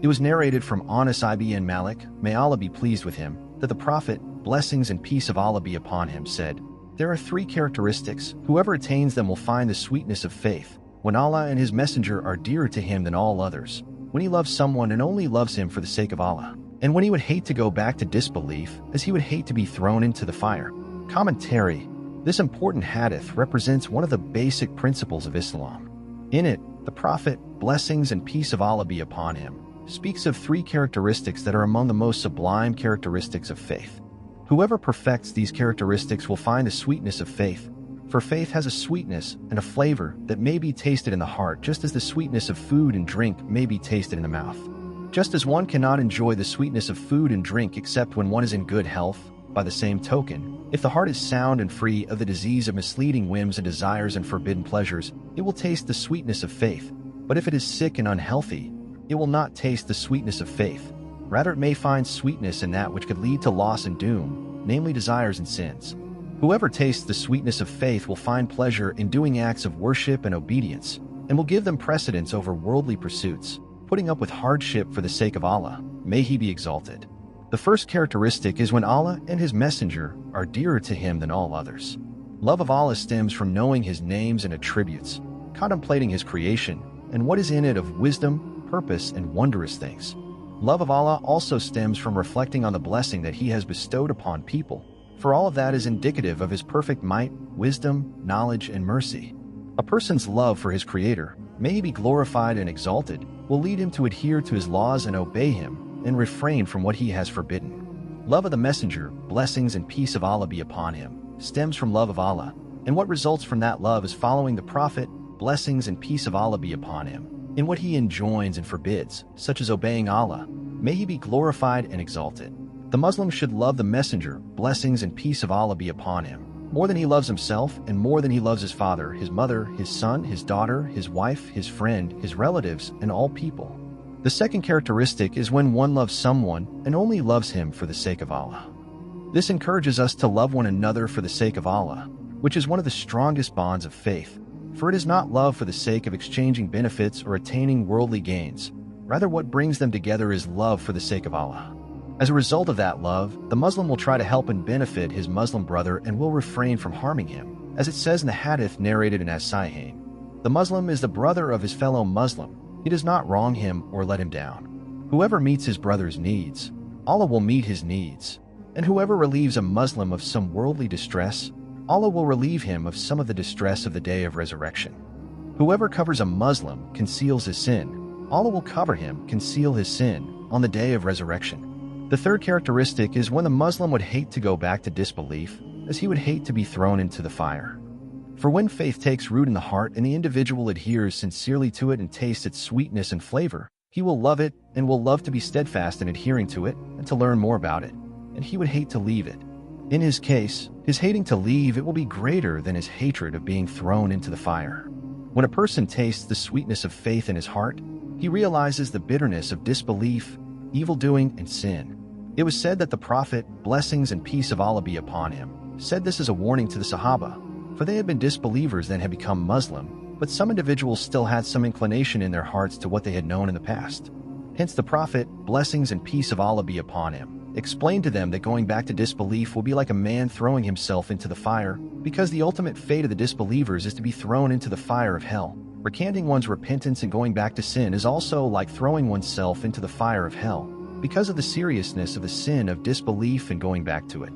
It was narrated from Anas ibn Malik, may Allah be pleased with him, that the Prophet, blessings and peace of Allah be upon him, said, "There are 3 characteristics. Whoever attains them will find the sweetness of faith, when Allah and His Messenger are dearer to him than all others, when he loves someone and only loves him for the sake of Allah, and when he would hate to go back to disbelief, as he would hate to be thrown into the fire." Commentary. This important hadith represents one of the basic principles of Islam. In it, the Prophet, blessings and peace of Allah be upon him, speaks of 3 characteristics that are among the most sublime characteristics of faith. Whoever perfects these characteristics will find the sweetness of faith, for faith has a sweetness and a flavor that may be tasted in the heart, just as the sweetness of food and drink may be tasted in the mouth. Just as one cannot enjoy the sweetness of food and drink except when one is in good health, by the same token, if the heart is sound and free of the disease of misleading whims and desires and forbidden pleasures, it will taste the sweetness of faith. But if it is sick and unhealthy, it will not taste the sweetness of faith. Rather, it may find sweetness in that which could lead to loss and doom, namely desires and sins. Whoever tastes the sweetness of faith will find pleasure in doing acts of worship and obedience, and will give them precedence over worldly pursuits, putting up with hardship for the sake of Allah, may He be exalted. The first characteristic is when Allah and His Messenger are dearer to him than all others. Love of Allah stems from knowing His names and attributes, contemplating His creation, and what is in it of wisdom, purpose, and wondrous things. Love of Allah also stems from reflecting on the blessing that He has bestowed upon people, for all of that is indicative of His perfect might, wisdom, knowledge, and mercy. A person's love for his Creator, may He be glorified and exalted, will lead him to adhere to His laws and obey Him, and refrain from what He has forbidden. Love of the Messenger, blessings and peace of Allah be upon him, stems from love of Allah, and what results from that love is following the Prophet, blessings and peace of Allah be upon him, in what he enjoins and forbids, such as obeying Allah, may He be glorified and exalted. The Muslim should love the Messenger, blessings and peace of Allah be upon him, more than he loves himself and more than he loves his father, his mother, his son, his daughter, his wife, his friend, his relatives, and all people. The second characteristic is when one loves someone and only loves him for the sake of Allah. This encourages us to love one another for the sake of Allah, which is one of the strongest bonds of faith, for it is not love for the sake of exchanging benefits or attaining worldly gains. Rather, what brings them together is love for the sake of Allah. As a result of that love, the Muslim will try to help and benefit his Muslim brother and will refrain from harming him, as it says in the hadith narrated in Sahih. The Muslim is the brother of his fellow Muslim. He does not wrong him or let him down. Whoever meets his brother's needs, Allah will meet his needs. And whoever relieves a Muslim of some worldly distress, Allah will relieve him of some of the distress of the day of resurrection. Whoever covers a Muslim conceals his sin. Allah will cover him, conceal his sin, on the day of resurrection. The third characteristic is when the Muslim would hate to go back to disbelief, as he would hate to be thrown into the fire. For when faith takes root in the heart and the individual adheres sincerely to it and tastes its sweetness and flavor, he will love it and will love to be steadfast in adhering to it and to learn more about it, and he would hate to leave it. In his case, his hating to leave it will be greater than his hatred of being thrown into the fire. When a person tastes the sweetness of faith in his heart, he realizes the bitterness of disbelief, evil-doing, and sin. It was said that the Prophet, blessings and peace of Allah be upon him, said this as a warning to the Sahaba, for they had been disbelievers then had become Muslim, but some individuals still had some inclination in their hearts to what they had known in the past. Hence the Prophet, blessings and peace of Allah be upon him, explained to them that going back to disbelief will be like a man throwing himself into the fire, because the ultimate fate of the disbelievers is to be thrown into the fire of hell. Recanting one's repentance and going back to sin is also like throwing oneself into the fire of hell, because of the seriousness of the sin of disbelief and going back to it.